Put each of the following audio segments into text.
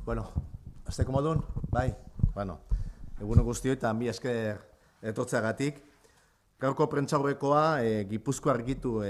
Bueno, azteko modun, bai, bueno, egun guztioi eta mi esker etortzeagatik. Gaurko prentsaurrekoa Gipuzkoa argitu,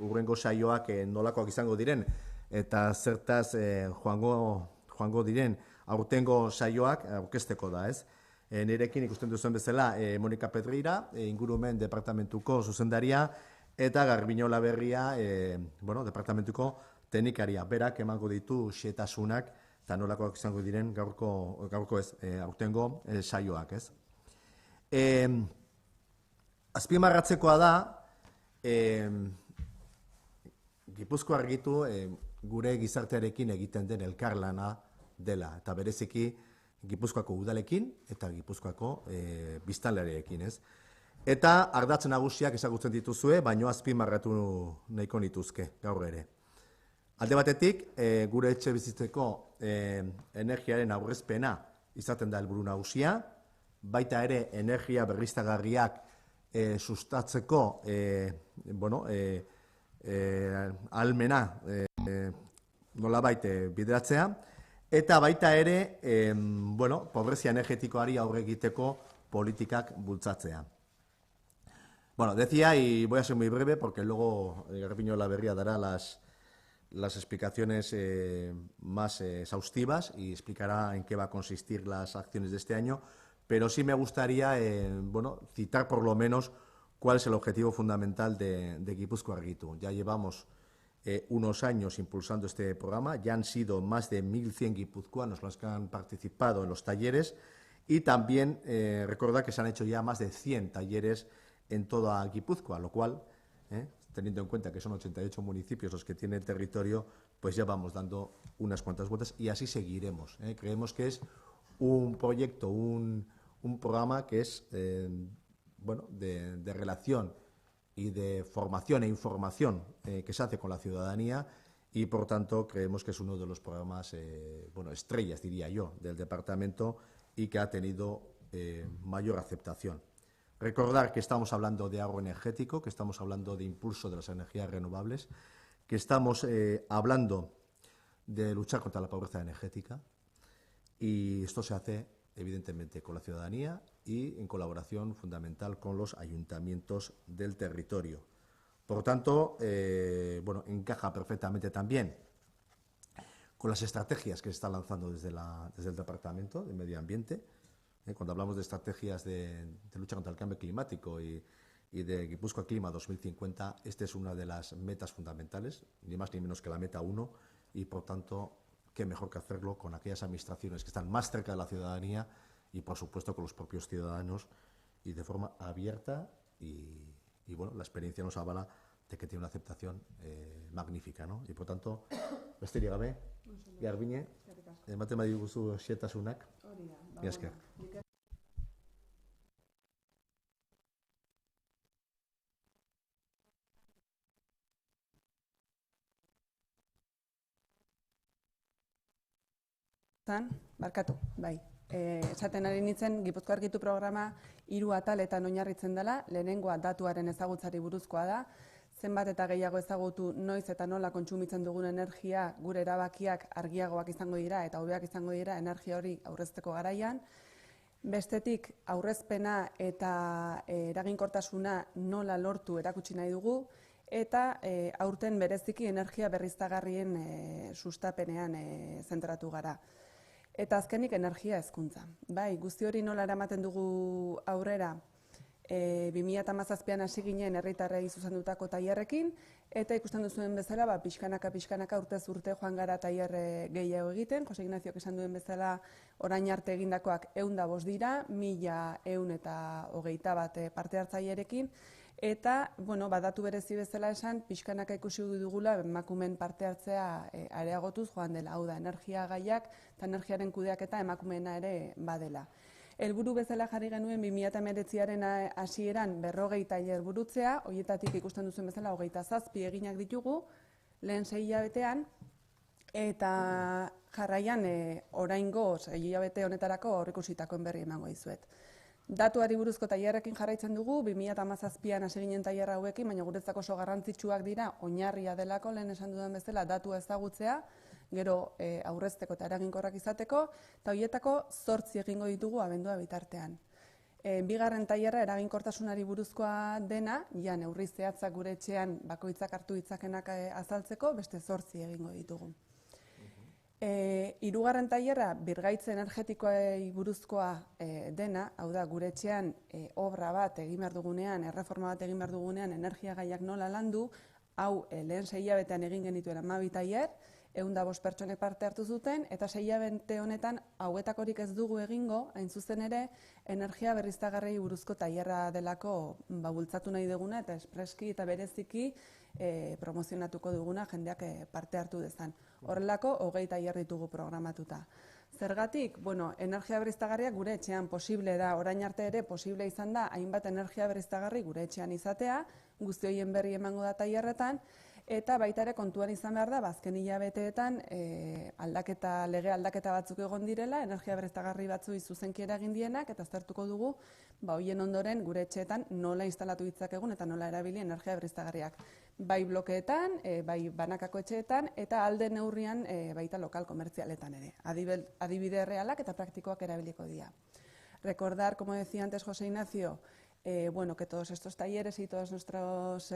urrengo saioak nolakoak izango diren eta zertaz joango diren aurtengo saioak aurkezteko da, ez? Nirekin ikusten duzuen bezala Monika Pedreira, ingurumen departamentuko zuzendaria, eta Garbiño Laberria, departamentuko teknikaria. Berak emango ditu xehetasunak eta nolakoak izango diren aurtengo saioak, ez? Azpimarratzekoa da, Gipuzkoa argitu gure gizartearekin egiten den elkarlana dela, eta bereziki Gipuzkoako udalekin eta Gipuzkoako biztanlearekin, ez? Eta ardatz nagusiak ezagutzen dituzue, baino azpimarratu nahiko nituzke gaur ere. Alde batetik, gure etxe bizitzeko energiaren aurrezpena izaten da helburu nagusia, baita ere energia berriztagarriak sustatzeko ahalmena nolabait bideratzea, eta baita ere pobrezia energetikoari aurre egiteko politikak bultzatzea. Bueno, decía, y voy a ser muy breve porque luego Garbiño Laberria dará las explicaciones más exhaustivas y explicará en qué va a consistir las acciones de este año, pero sí me gustaría citar por lo menos cuál es el objetivo fundamental de Gipuzkoa Argitu. Ya llevamos unos años impulsando este programa, ya han sido más de 1.100 guipuzcoanos los que han participado en los talleres y también recordad que se han hecho ya más de 100 talleres en toda Guipúzcoa, lo cual, teniendo en cuenta que son 88 municipios los que tiene el territorio, pues ya vamos dando unas cuantas vueltas y así seguiremos. Creemos que es un proyecto, un programa que es de relación y de formación e información que se hace con la ciudadanía y, por tanto, creemos que es uno de los programas, estrellas, diría yo, del departamento y que ha tenido mayor aceptación. Recordar que estamos hablando de ahorro energético, que estamos hablando de impulso de las energías renovables, que estamos hablando de luchar contra la pobreza energética y esto se hace evidentemente con la ciudadanía y en colaboración fundamental con los ayuntamientos del territorio. Por lo tanto, encaja perfectamente también con las estrategias que se están lanzando desde el Departamento de Medio Ambiente. Cuando hablamos de estrategias de lucha contra el cambio climático y de Gipuzkoa Clima 2050, esta es una de las metas fundamentales, ni más ni menos que la meta 1, y por tanto, qué mejor que hacerlo con aquellas administraciones que están más cerca de la ciudadanía y, por supuesto, con los propios ciudadanos y de forma abierta y la experiencia nos avala de que tiene una aceptación magnífica, ¿no? Y, por tanto, besterik gabe, Garbiñe, ematen badiguzu xehetasunak, mila esker. Barkatu, bai. Esaten ari nintzen, Gipuzkoa Argitu programa 3 ataletan oinarritzen dela, lehenengoa datuaren ezagutzari buruzkoa da, zenbat eta gehiago ezagutu noiz eta nola kontsumitzen dugun energia, gure erabakiak argiagoak izango dira eta hobeak izango dira energia hori aurrezteko garaian. Bestetik, aurrezpena eta eraginkortasuna nola lortu erakutsi nahi dugu, eta aurten bereziki energia berriztagarrien sustapenean zentratu gara. Eta azkenik energia hezkuntza. Bai, guzti hori nola eramaten dugu aurrera, 2017an hasi ginen herritarrei zuzendutako tailerrekin, eta ikusten duzuen bezala, pixkanaka urtez urte joan gara tailer gehiago egiten. Jose Ignaziok esan duen bezala, orain arte egindakoak 105 dira, 1121 parte hartzailerekin, eta, datu berezi bezala esan, pixkanaka ikusi dugula emakumeen parte hartzea areagotuz joan dela. Hau da, energia gaiak eta energiaren kudeaketa emakumeena ere badela. Helburu bezala jarri genuen 2019aren hasieran 40 tailer burutzea, horietatik ikusten duzuen bezala 27 eginak ditugu, lehen 6 hilabetean, eta jarraian oraingo 6 hilabete honetarako aurreikusitakoen berri emango dizuet. Datuari buruzko tailerrekin jarraitzen dugu, 2017an hasi ginen tailer hauekin, baina guretzako oso garrantzitsuak dira, oinarria delako, lehen esan dudan bezala, datua ezagutzea, gero aurrezteko eta eraginkorrak izateko, eta horietako 8 egingo ditugu abendua bitartean. Bigarren tailerra eraginkortasunari buruzkoa dena, ja neurri zehatzak gure etxean bakoitzak hartu ditzakenak azaltzeko, beste 8 egingo ditugu. Hirugarren tailerra birgaitze energetikoei buruzkoa dena, hau da gure etxean obra bat egin behar dugunean, erreforma bat egin behar dugunean, energia gaiak nola landu, hau lehen 6 hilabetean egin genituen 12 tailer, 105 pertsonek parte hartu zuten, eta 6 hilabete honetan hauetakorik ez dugu egingo, hain zuzen ere, energia berriztagarriei buruzko tailerra delako bultzatu nahi duguna, eta espreski eta bereziki promozionatuko duguna jendeak parte hartu dezan. Horrelako 20 tailer ditugu programatuta. Zergatik? Bueno, energia berriztagarriak gure etxean posible da, orain arte ere posible izan da, hainbat energia berriztagarri gure etxean izatea, guzti horien berri emango da tailerretan, eta baita ere kontuan izan behar da, azken hilabeteetan lege aldaketa batzuk egon direla, energia berriztagarri batzuei zuzenki eragin dienak, eta aztertuko dugu, hoien ondoren gure etxeetan nola instalatu ditzakegun eta nola erabili energia berriztagarriak. Bai blokeetan, bai banakako etxeetan, eta alde neurrian baita lokal komertzialetan ere. Adibide realak eta praktikoak erabiliko dira. Recordar, como decía antes José Ignacio, que todos estos talleres y todas nuestras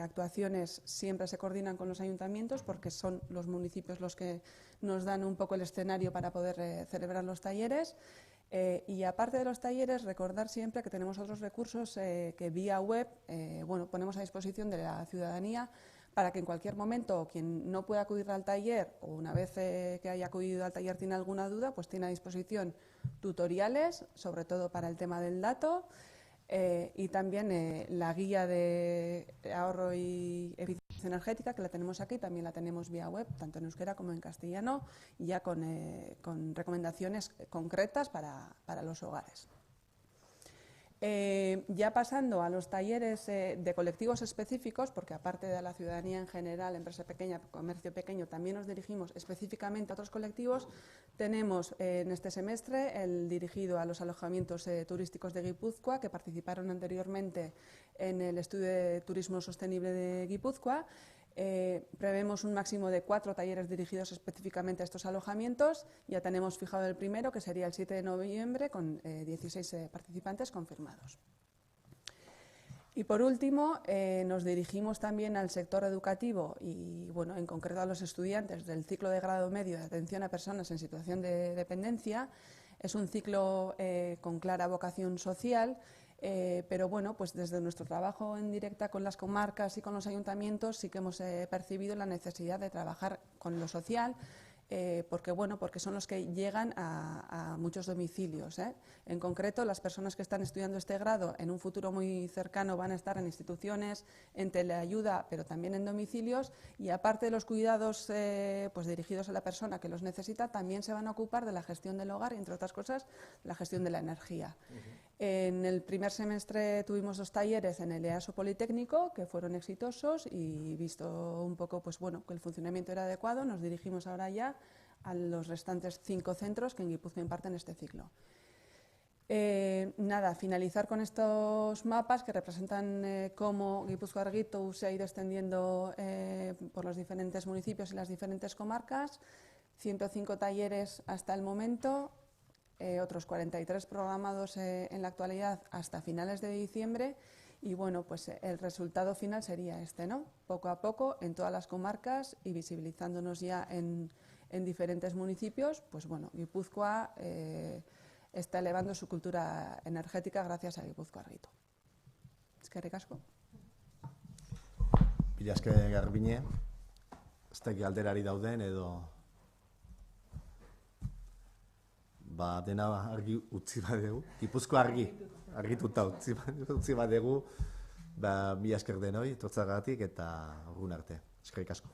actuaciones siempre se coordinan con los ayuntamientos porque son los municipios los que nos dan un poco el escenario para poder celebrar los talleres. Y aparte de los talleres, recordar siempre que tenemos otros recursos que vía web ponemos a disposición de la ciudadanía para que en cualquier momento quien no pueda acudir al taller o una vez que haya acudido al taller tiene alguna duda, pues tiene a disposición tutoriales, sobre todo para el tema del dato, y también la guía de ahorro y eficiencia energética, que la tenemos aquí, también la tenemos vía web, tanto en euskera como en castellano, ya con recomendaciones concretas para los hogares. Ya pasando a los talleres de colectivos específicos, porque aparte de la ciudadanía en general, empresa pequeña, comercio pequeño, también nos dirigimos específicamente a otros colectivos, tenemos en este semestre el dirigido a los alojamientos turísticos de Guipúzcoa, que participaron anteriormente en el estudio de turismo sostenible de Guipúzcoa. Prevemos un máximo de 4 talleres dirigidos específicamente a estos alojamientos. Ya tenemos fijado el primero, que sería el 7 de noviembre, con 16 participantes confirmados. Y por último, nos dirigimos también al sector educativo y, en concreto a los estudiantes del ciclo de grado medio de atención a personas en situación de dependencia. Es un ciclo con clara vocación social. Pero pues desde nuestro trabajo en directa con las comarcas y con los ayuntamientos sí que hemos percibido la necesidad de trabajar con lo social, porque son los que llegan a muchos domicilios. En concreto, las personas que están estudiando este grado en un futuro muy cercano van a estar en instituciones, en teleayuda, pero también en domicilios, y aparte de los cuidados dirigidos a la persona que los necesita, también se van a ocupar de la gestión del hogar y, entre otras cosas, la gestión de la energía. En el primer semestre tuvimos 2 talleres en el EASO Politécnico que fueron exitosos, y visto un poco que el funcionamiento era adecuado, nos dirigimos ahora ya a los restantes 5 centros que en Guipúzcoa imparten este ciclo. Finalizar con estos mapas que representan cómo Gipuzkoa Argitu se ha ido extendiendo por los diferentes municipios y las diferentes comarcas. 105 talleres hasta el momento, otros 43 programados en la actualidad hasta finales de diciembre, y el resultado final sería este, ¿no? Poco a poco en todas las comarcas y visibilizándonos ya en diferentes municipios, Guipúzcoa está elevando su cultura energética gracias a Gipuzkoa Argitu. Eskerrik asko. Mila esker Garbiñe, ez da galderari dauden edo dena argi utzi badegu, Gipuzkoa argituta utzi badegu, mila esker denoi, etortzagatik eta egun arte. Eskerrik asko.